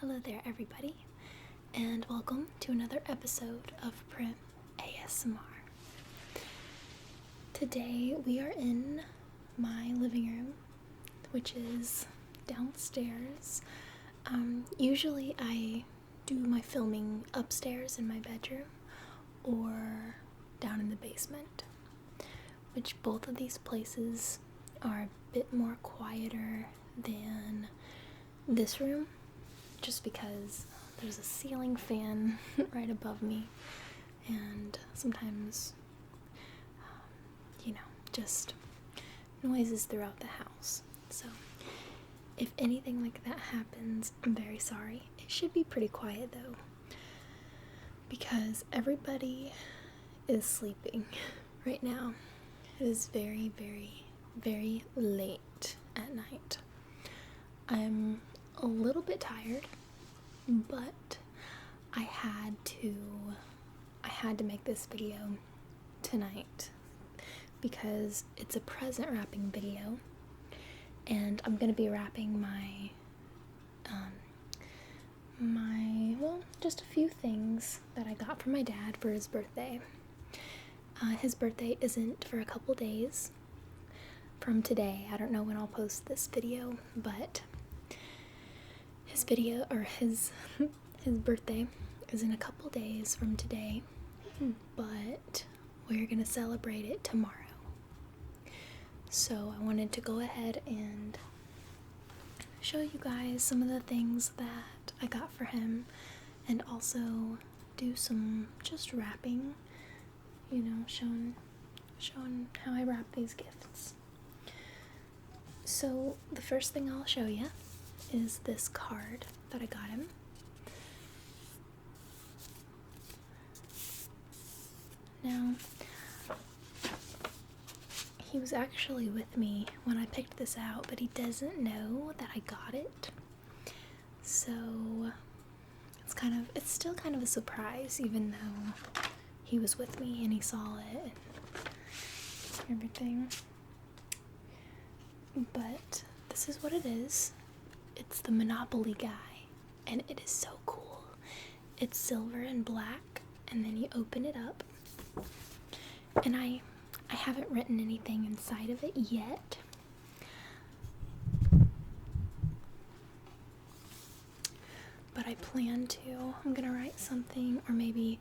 Hello there, everybody, and welcome to another episode of Prim ASMR. Today we are in my living room, which is downstairs. Usually I do my filming upstairs in my bedroom or down in the basement, which both of these places are a bit more quieter than this room, just because there's a ceiling fan right above me, and sometimes, just noises throughout the house. So if anything like that happens, I'm very sorry. It should be pretty quiet though, because everybody is sleeping right now. It is very, very, very late at night. I'm a little bit tired, but I had to make this video tonight because it's a present wrapping video, and I'm gonna be wrapping just a few things that I got from my dad for his birthday. His birthday isn't for a couple days from today. I don't know when I'll post this video, but his birthday is in a couple days from today, but we're gonna celebrate it tomorrow. So I wanted to go ahead and show you guys some of the things that I got for him, and also do some just wrapping, showing how I wrap these gifts. So the first thing I'll show you is this card that I got him. Now, he was actually with me when I picked this out, but he doesn't know that I got it. So it's still kind of a surprise, even though he was with me and he saw it and everything. But this is what it is. It's the Monopoly guy, and it is so cool. It's silver and black, and then you open it up, and I haven't written anything inside of it yet, but I plan to. I'm gonna write something, or maybe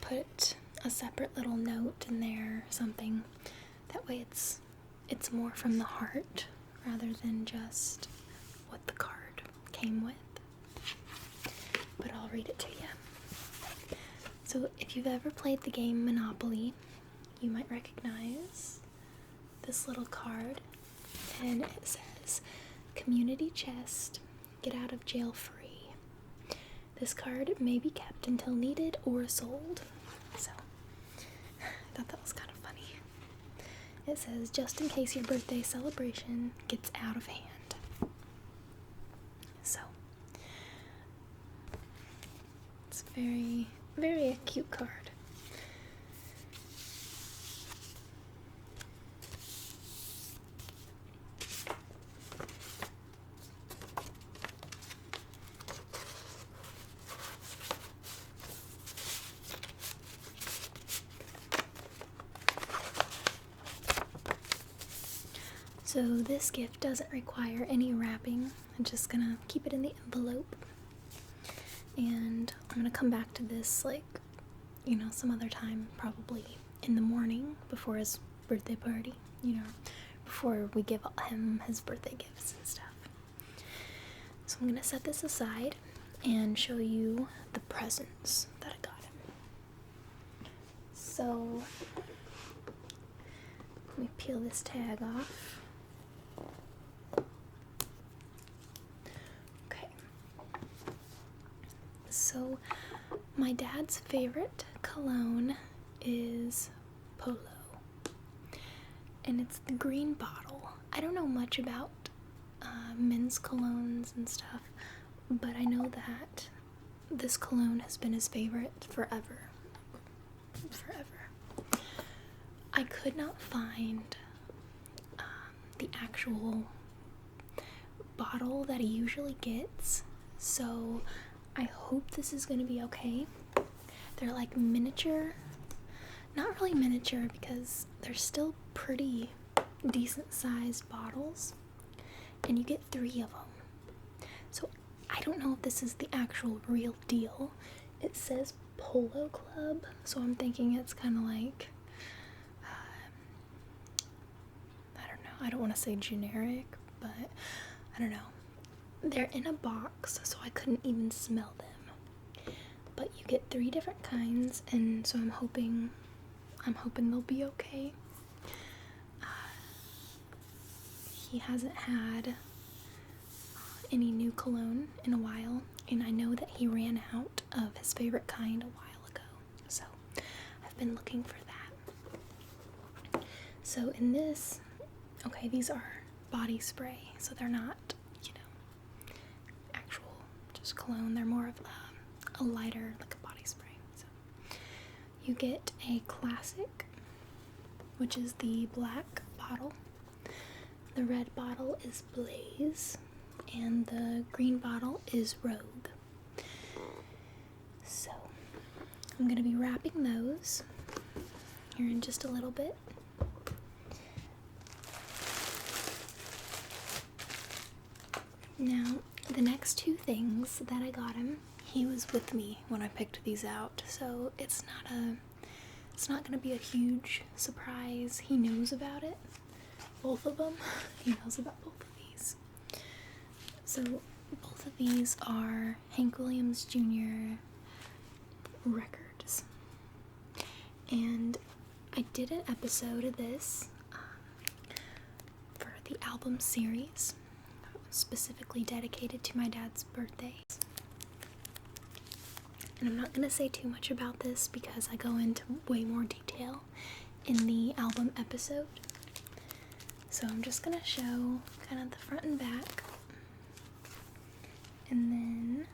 put a separate little note in there, something. That way it's more from the heart rather than just what the card came with. But I'll read it to you. So if you've ever played the game Monopoly, you might recognize this little card, and it says, "Community chest, get out of jail free. This card may be kept until needed or sold." So I thought that was kind of funny. It says, "Just in case your birthday celebration gets out of hand." So it's very, very a cute card. So this gift doesn't require any wrapping. I'm just gonna keep it in the envelope, and I'm gonna come back to this some other time, probably in the morning before his birthday party, before we give him his birthday gifts and stuff. So I'm gonna set this aside and show you the presents that I got him. So let me peel this tag off. So my dad's favorite cologne is Polo, and it's the green bottle. I don't know much about men's colognes and stuff, but I know that this cologne has been his favorite forever. I could not find the actual bottle that he usually gets, So I hope this is gonna be okay. They're like miniature, not really miniature because they're still pretty decent sized bottles, and you get 3 of them. So I don't know if this is the actual real deal. It says Polo Club, so I'm thinking it's kind of like, I don't know, I don't want to say generic, but I don't know. They're in a box, so I couldn't even smell them. But you get 3 different kinds, and so I'm hoping they'll be okay. He hasn't had any new cologne in a while, and I know that he ran out of his favorite kind a while ago, so I've been looking for that. So in this, okay, these are body spray, so they're not, actual just cologne. They're more of a lighter, like a body spray. So you get a classic, which is the black bottle. The red bottle is Blaze, and the green bottle is Rogue. So I'm going to be wrapping those here in just a little bit. Now, the next 2 things that I got him, he was with me when I picked these out, so it's not going to be a huge surprise. He knows about it. Both of them. He knows about both of these. So both of these are Hank Williams Jr. records. And I did an episode of this for the album series, specifically dedicated to my dad's birthday. And I'm not going to say too much about this because I go into way more detail in the album episode. So I'm just going to show kind of the front and back. And then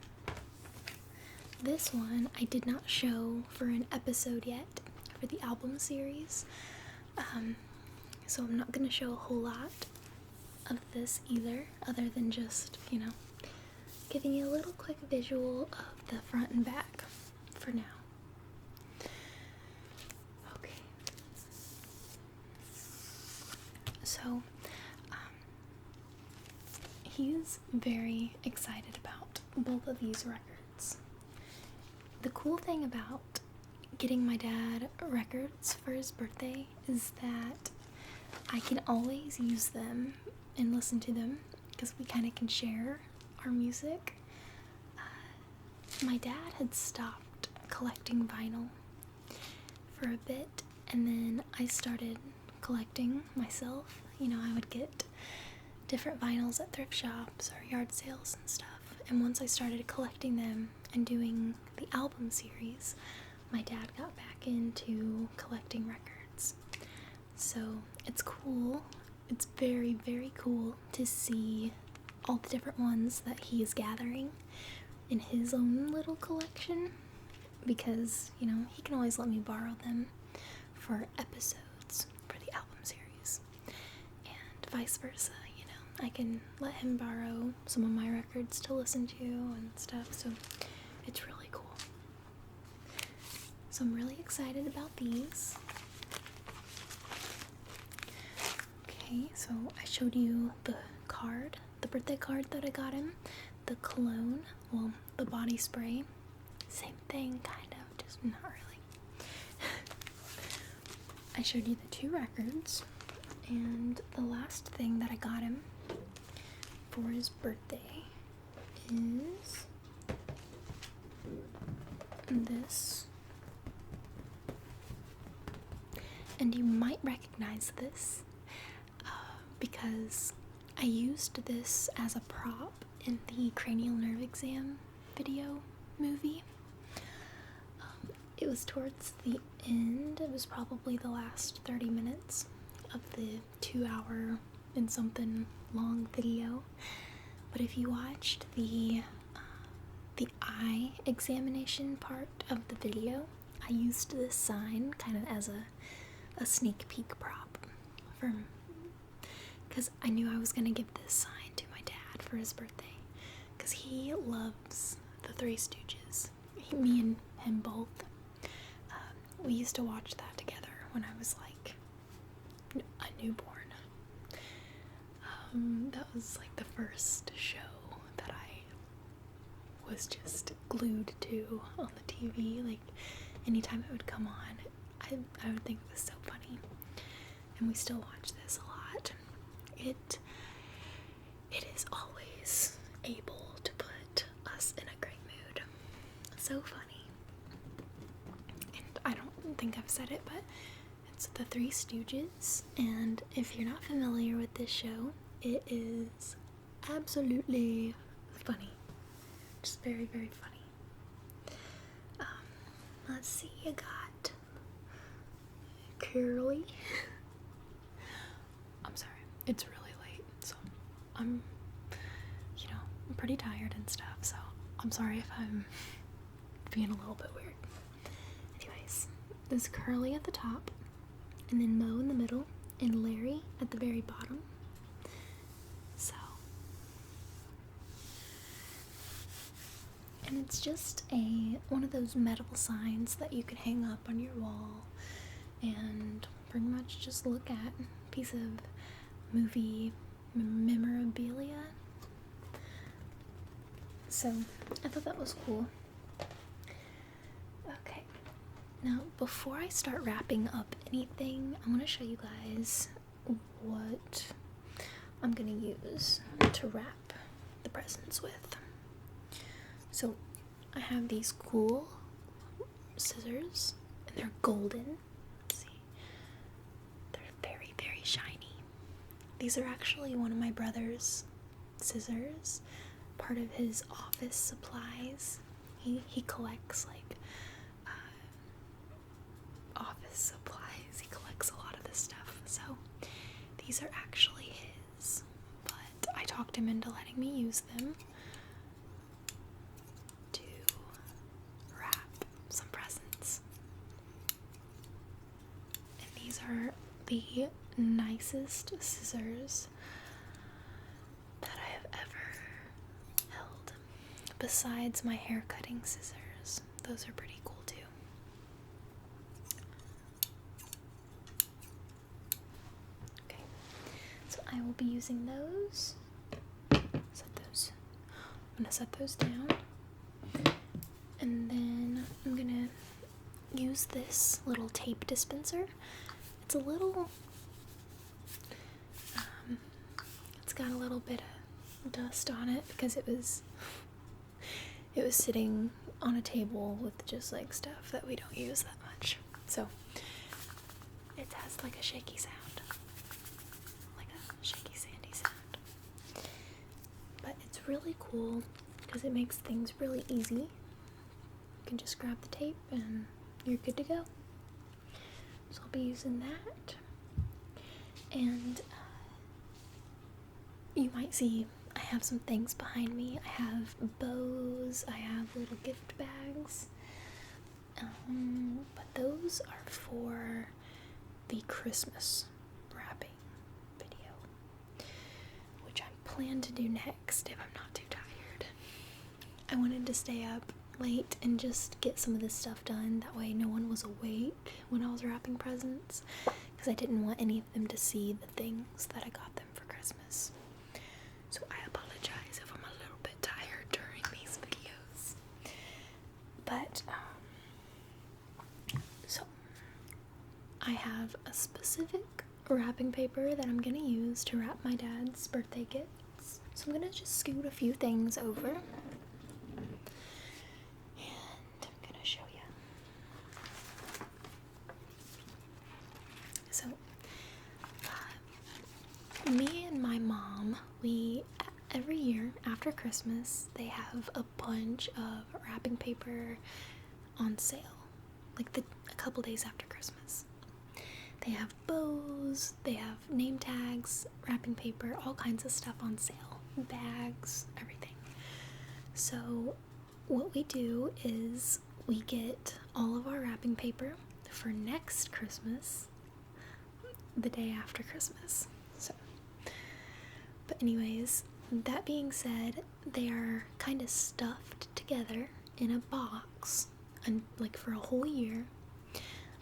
this one I did not show for an episode yet for the album series. So I'm not going to show a whole lot of this either, other than just, giving you a little quick visual of the front and back for now. Okay. So, he's very excited about both of these records. The cool thing about getting my dad records for his birthday is that I can always use them and listen to them because we kind of can share our music. My dad had stopped collecting vinyl for a bit, and then I started collecting myself. I would get different vinyls at thrift shops or yard sales and stuff, and once I started collecting them and doing the album series, my dad got back into collecting records. So it's cool. It's very, very cool to see all the different ones that he is gathering in his own little collection, because, he can always let me borrow them for episodes for the album series, and vice versa. I can let him borrow some of my records to listen to and stuff, so it's really cool. So I'm really excited about these. Okay, so I showed you the birthday card that I got him, the cologne, well, the body spray, same thing, kind of, just not really. I showed you the 2 records, and the last thing that I got him for his birthday is this. And you might recognize this because I used this as a prop in the cranial nerve exam movie. It was towards the end. It was probably the last 30 minutes of the 2-hour and something long video. But if you watched the eye examination part of the video, I used this sign kind of as a sneak peek prop because I knew I was going to give this sign to my dad for his birthday, because he he loves the Three Stooges. Me and him both. We used to watch that together when I was like a newborn. That was like the first show that I was just glued to on the TV. Like anytime it would come on, I would think it was so funny. And we still watch this a lot. It is always able to put us in a great mood. So funny. And I don't think I've said it, but it's the Three Stooges. And if you're not familiar with this show, it is absolutely funny. Just very, very funny. Let's see, you got Curly. I'm sorry, it's really late, so I'm pretty tired and stuff, so I'm sorry if I'm being a little bit weird. Anyways, there's Curly at the top, and then Mo in the middle, and Larry at the very bottom. So, and it's just one of those metal signs that you can hang up on your wall and pretty much just look at. A piece of movie memorabilia. So I thought that was cool. Okay, now before I start wrapping up anything, I want to show you guys what I'm gonna use to wrap the presents with. So I have these cool scissors, and they're golden. Let's see, they're very, very shiny. These are actually one of my brother's scissors, part of his office supplies. He collects like office supplies. He collects a lot of this stuff. So these are actually his, but I talked him into letting me use them to wrap some presents. And these are the nicest scissors that I have ever held. Besides my hair cutting scissors, those are pretty cool too. Okay, so I will be using those. I'm gonna set those down, and then I'm gonna use this little tape dispenser. It's a little it's got a little bit of dust on it because it was sitting on a table with just like stuff that we don't use that much. So it has like a shaky sound. Like a shaky sandy sound. But it's really cool because it makes things really easy. You can just grab the tape and you're good to go. So I'll be using that. And you might see I have some things behind me. I have bows, I have little gift bags, but those are for the Christmas wrapping video, which I plan to do next if I'm not too tired. I wanted to stay up late and just get some of this stuff done, that way no one was awake when I was wrapping presents, because I didn't want any of them to see the things that I got them for Christmas. So I apologize if I'm a little bit tired during these videos. But, so, I have a specific wrapping paper that I'm going to use to wrap my dad's birthday gifts. So I'm going to just scoot a few things over. And I'm going to show you. So, me and my mom, every year after Christmas, they have a bunch of wrapping paper on sale, like a couple days after Christmas. They have bows, they have name tags, wrapping paper, all kinds of stuff on sale, bags, everything. So what we do is we get all of our wrapping paper for next Christmas, the day after Christmas. So, but anyways, that being said, they are kind of stuffed together in a box, and like for a whole year,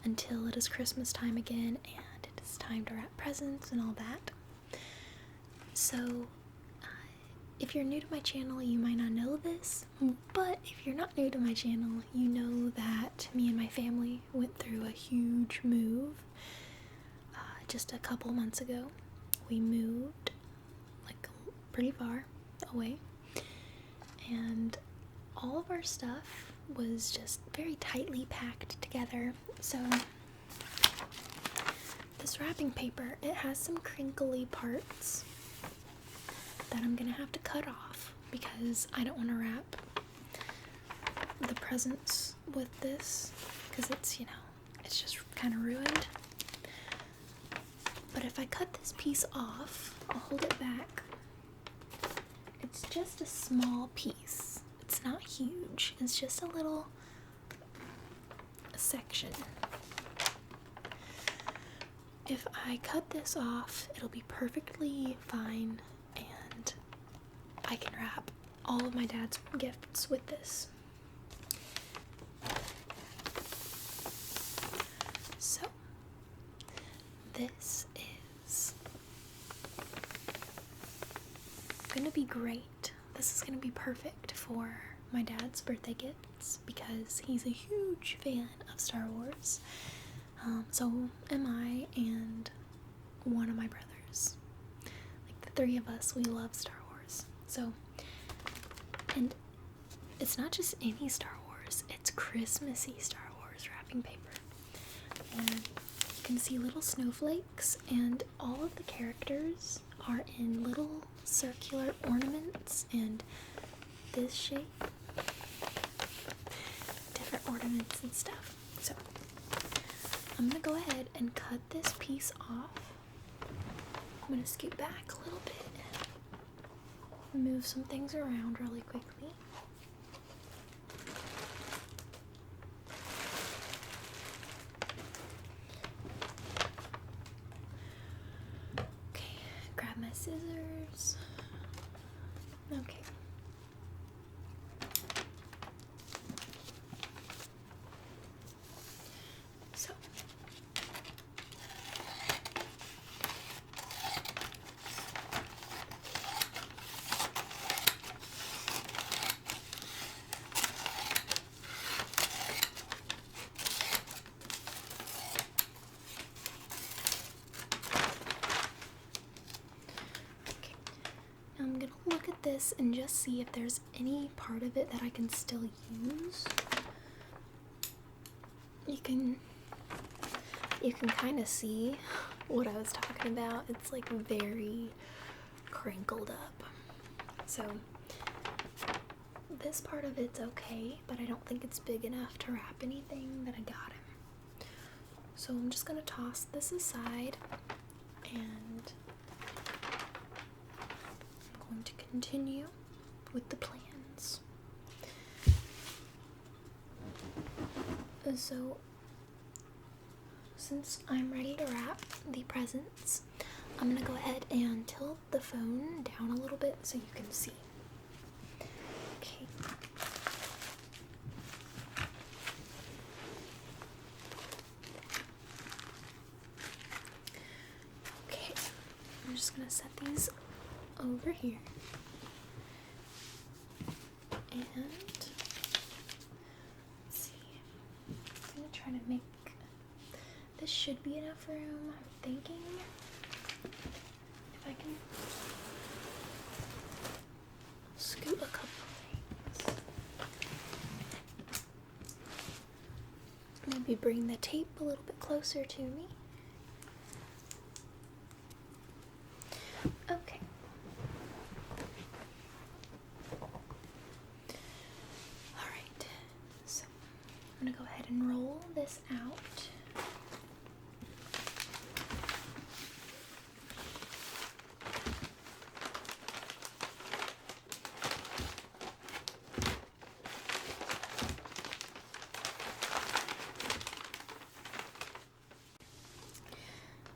until it is Christmas time again and it is time to wrap presents and all that. So if you're new to my channel, you might not know this, but if you're not new to my channel, you know that me and my family went through a huge move just a couple months ago. We moved like pretty far away, and all of our stuff was just very tightly packed together. So this wrapping paper, it has some crinkly parts that I'm gonna have to cut off because I don't want to wrap the presents with this, because it's, you know, it's just kind of ruined. But if I cut this piece off, I'll hold it back. It's just a small piece. It's not huge. It's just a little section. If I cut this off, it'll be perfectly fine, and I can wrap all of my dad's gifts with this. So, this is gonna be great. This is gonna be perfect for my dad's birthday gifts because he's a huge fan of Star Wars. So am I and one of my brothers. Like the three of us, we love Star Wars. So, and it's not just any Star Wars, it's Christmassy Star Wars wrapping paper. And you can see little snowflakes, and all of the characters are in little circular ornaments and this shape, different ornaments and stuff. So I'm gonna go ahead and cut this piece off. I'm gonna scoot back a little bit and move some things around really quickly. Okay, grab my scissors. Okay. So, okay. Now I'm gonna look at this and just see if there's any part of it that I can still use. You can kind of see what I was talking about. It's like very crinkled up. So this part of it's okay, but I don't think it's big enough to wrap anything that I got him. So I'm just gonna toss this aside, and I'm going to continue with the plans. So since I'm ready to wrap the presents, I'm gonna go ahead and tilt the phone down a little bit so you can see. Okay. Okay, I'm just gonna set these over here. And let's see. I'm gonna try to make this should be enough room. I'm thinking if I can scoot a couple things. Maybe bring the tape a little bit closer to me. Okay. Alright, so I'm gonna go ahead and roll this out.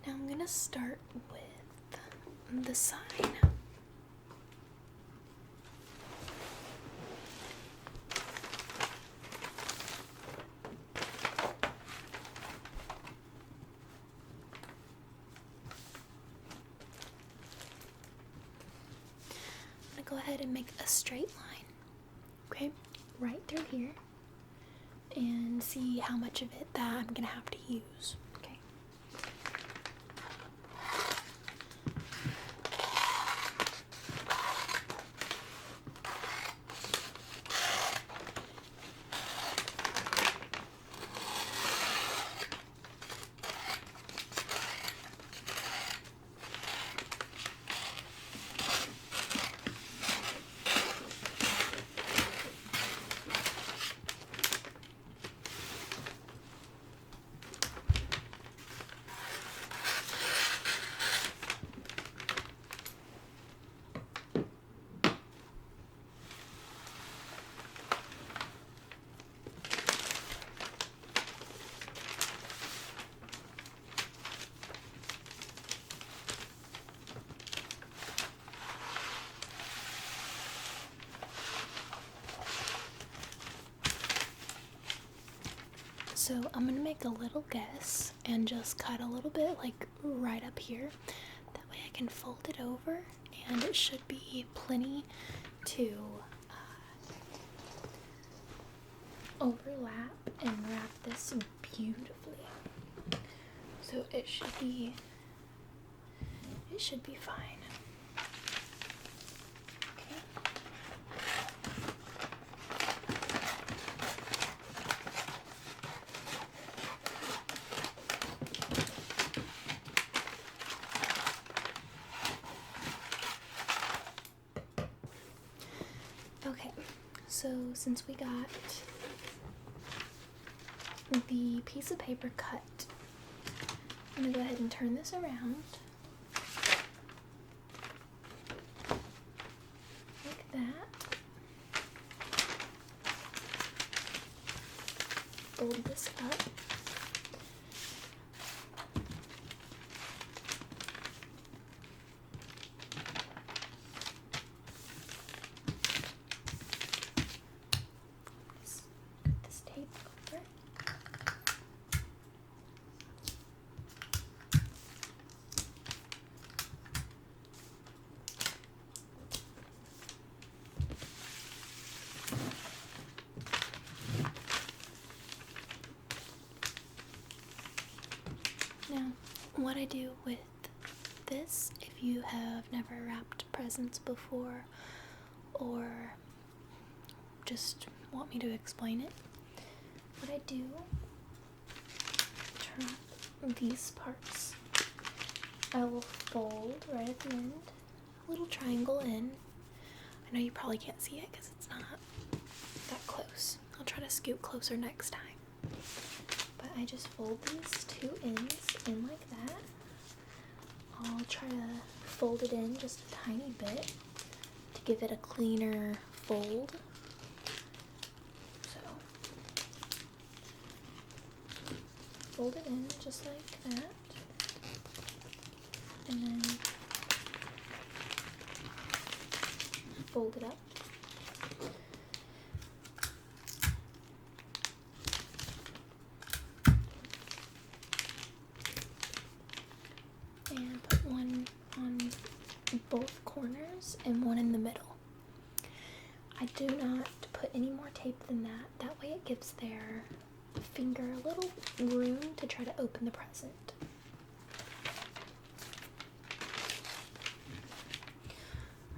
Now I'm gonna start with the sign. ahead and make a straight line, okay, right through here, and see how much of it that I'm gonna have to use, okay? So I'm gonna make a little guess and just cut a little bit like right up here. That way I can fold it over and it should be plenty to overlap and wrap this beautifully. So it should be fine. Okay. Okay, so since we got the piece of paper cut, I'm gonna go ahead and turn this around like that. Fold this up. This tape over. Now, what I do with this, if you have never wrapped presents before or just want me to explain it, what I do, trap these parts. I will fold right at the end, a little triangle in. I know you probably can't see it because it's not that close. I'll try to scoot closer next time. But I just fold these two ends in like that. I'll try to fold it in just a tiny bit to give it a cleaner fold. So, fold it in just like that. And then fold it up. And put one on both corners and one in the middle. I do not put any more tape than that. That way it gives their finger a little room to try to open the present.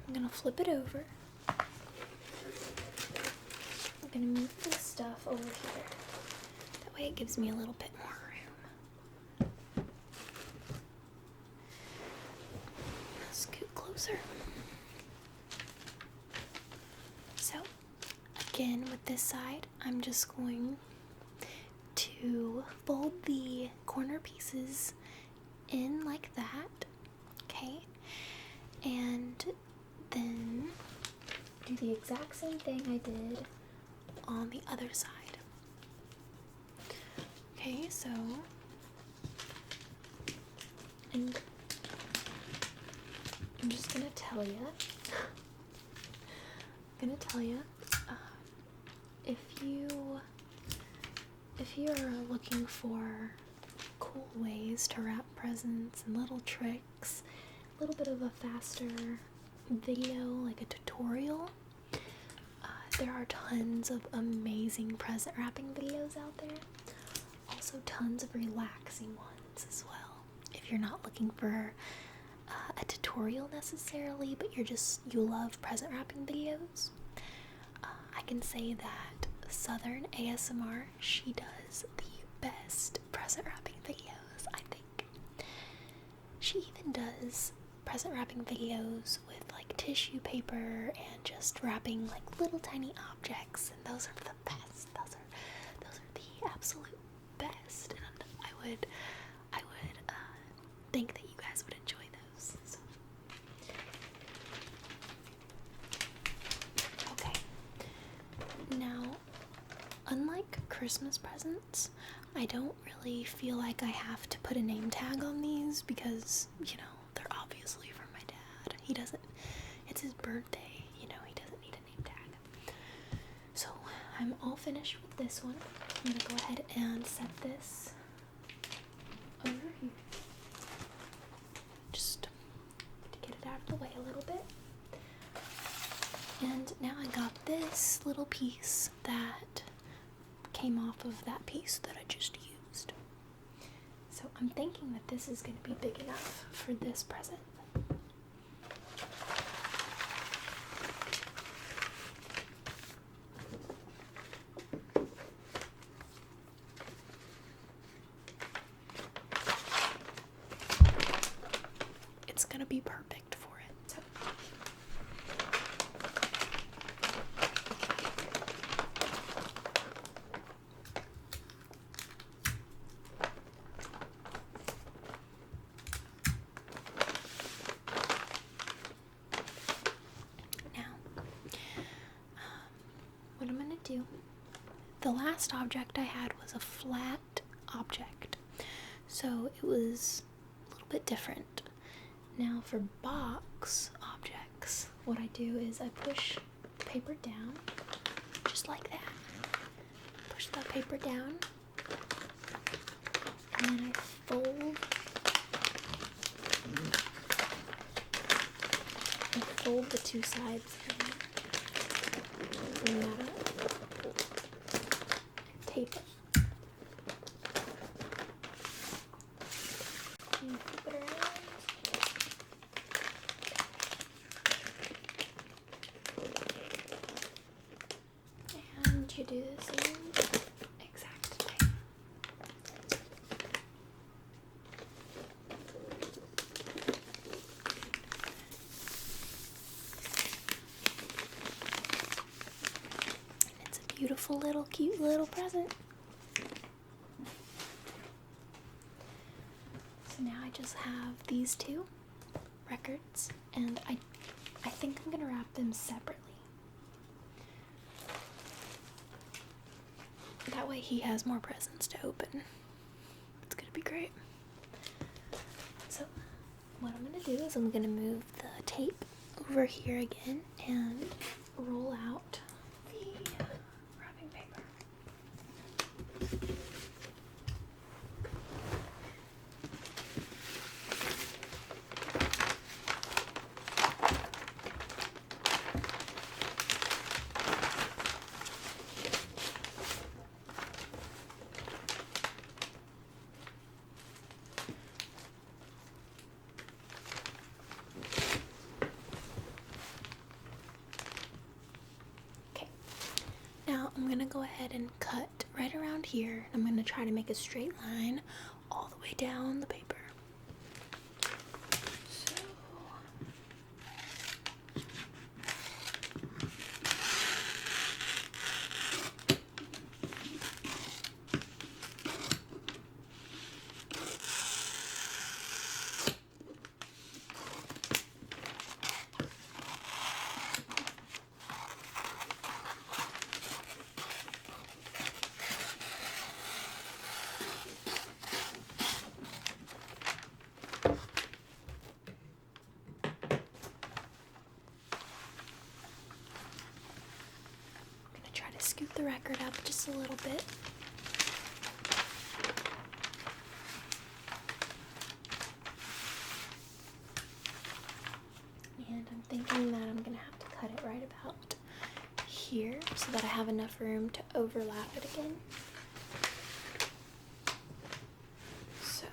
I'm gonna flip it over. I'm gonna move this stuff over here. That way it gives me a little bit more room. Scoot closer. So, again, with this side, I'm just going to fold the corner pieces in like that, okay? And then do the exact same thing I did on the other side. Okay, so, and I'm just gonna tell you, if you are looking for cool ways to wrap presents and little tricks, a little bit of a faster video, like a tutorial. There are tons of amazing present wrapping videos out there. Also tons of relaxing ones as well. If you're not looking for a tutorial necessarily, but you love present wrapping videos, I can say that Southern ASMR, she does the best present wrapping videos, I think. She even does present wrapping videos with like tissue paper and just wrapping like little tiny objects, and those are the best. Those are the absolute best, and I would think that you guys would enjoy those. So. Okay. Now, unlike Christmas presents, I don't really feel like I have to put a name tag on these because, they're obviously from my dad. It's his birthday, he doesn't need a name tag. So, I'm all finished with this one. I'm gonna go ahead and set this over here. Just to get it out of the way a little bit. And now I got this little piece that came off of that piece that I just used. So I'm thinking that this is going to be big enough for this present. It's going to be perfect for it. So. What I'm going to do, the last object I had was a flat object, so it was a little bit different. Now for box objects, what I do is I push the paper down, just like that. Push the paper down, and then I fold the two sides in. Bring that up, tape it, and flip it around, and you do the same exact thing. Beautiful little cute little present. So now I just have these two records, and I think I'm gonna wrap them separately. That way he has more presents to open. It's gonna be great. So what I'm gonna do is I'm gonna move the tape over here again and roll out I'm going to go ahead and cut right around here. I'm going to try to make a straight line all the way down the paper. Scoop the record up just a little bit. And I'm thinking here so that I have enough room to overlap it again. So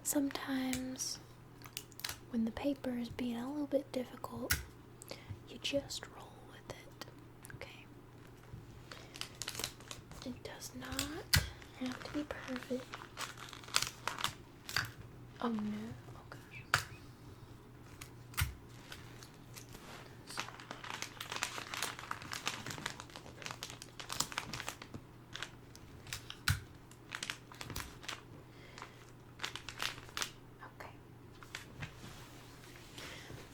sometimes when the paper is being a little bit difficult, you just roll with it, okay? It does not have to be perfect. Oh no, oh gosh. Okay.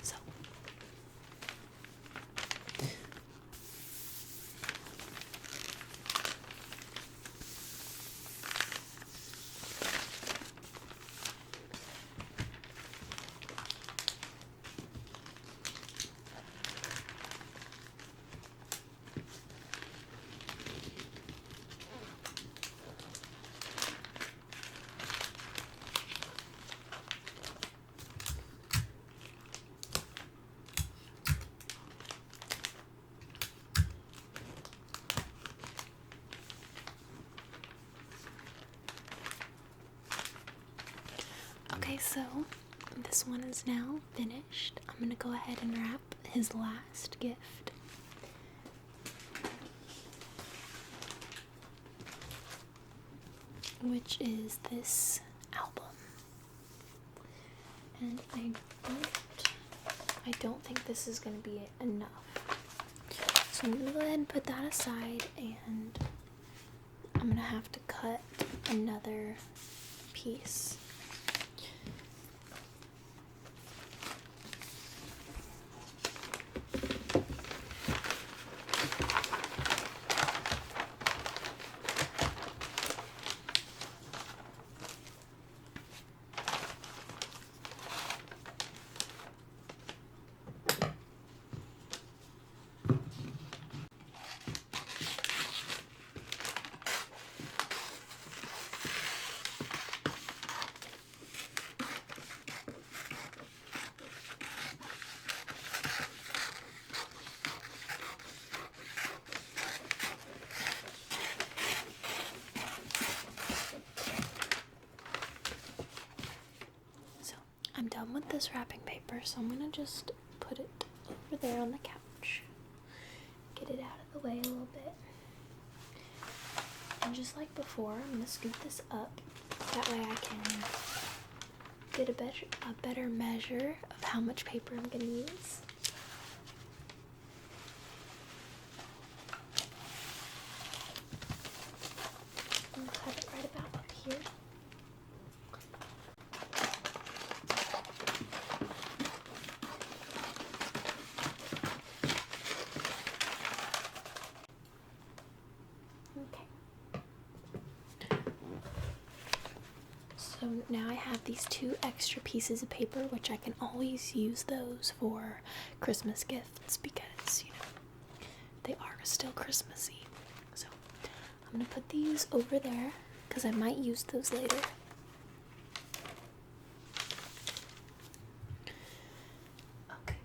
So okay, so this one is now finished. I'm gonna go ahead and wrap his last gift. Which is this album. And I don't think this is gonna be enough. So I'm gonna go ahead and put that aside, and I'm gonna have to cut another piece. I'm done with this wrapping paper, so I'm gonna just put it over there on the couch. Get it out of the way a little bit. And just like before, I'm gonna scoop this up. That way I can get a better measure of how much paper I'm gonna use. I'm gonna cut it right about up here. So now I have these 2 extra pieces of paper, which I can always use those for Christmas gifts because, you know, they are still Christmassy. So I'm going to put these over there because I might use those later. Okay.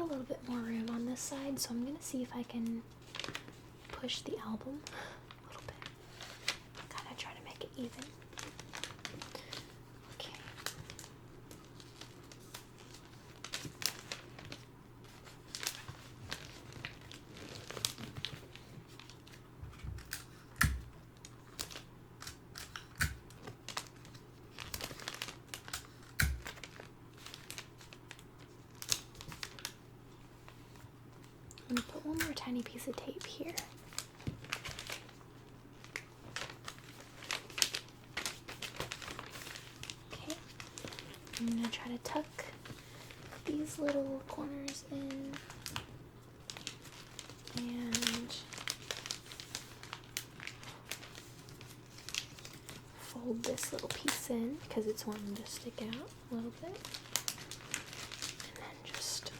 a little bit more room on this side, so I'm gonna see if I can push the album a little bit. Kind of try to make it even. Okay. I'm going to put one more tiny piece of tape here. Okay, I'm going to try to tuck these little corners in and fold this little piece in because it's wanting to stick out a little bit. And then just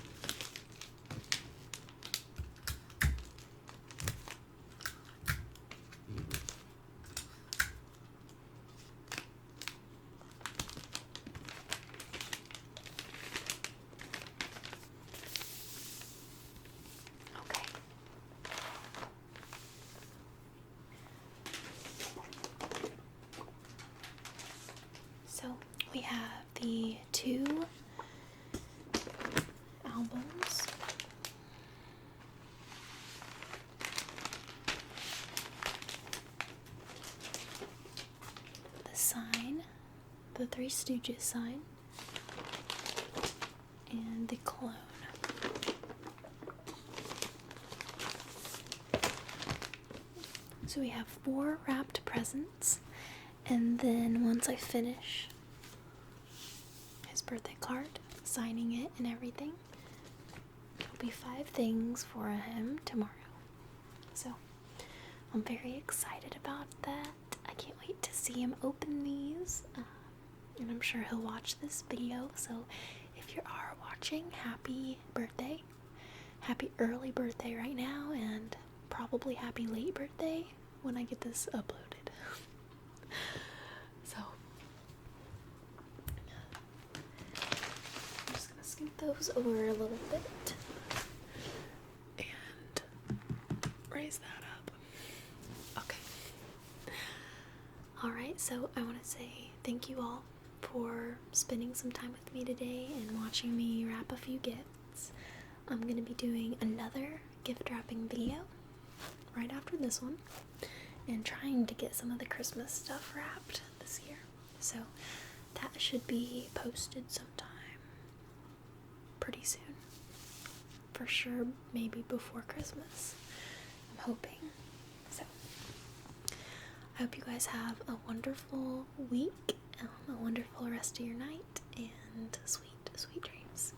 so we have the two albums. The sign, the Three Stooges sign, and the clone. So we have 4 wrapped presents, and then once I finish his birthday card, signing it and everything, there'll be 5 things for him tomorrow. So I'm very excited about that. I can't wait to see him open these, and I'm sure he'll watch this video. So if you are watching, happy birthday, happy early birthday right now, and probably happy late birthday when I get this uploaded. So I'm just gonna scoot those over a little bit and raise that up. Okay. Alright, so I want to say thank you all for spending some time with me today and watching me wrap a few gifts. I'm going to be doing another gift wrapping video right after this one and trying to get some of the Christmas stuff wrapped this year. So that should be posted sometime pretty soon. For sure, maybe before Christmas. I'm hoping. So I hope you guys have a wonderful week, a wonderful rest of your night, and sweet, sweet dreams.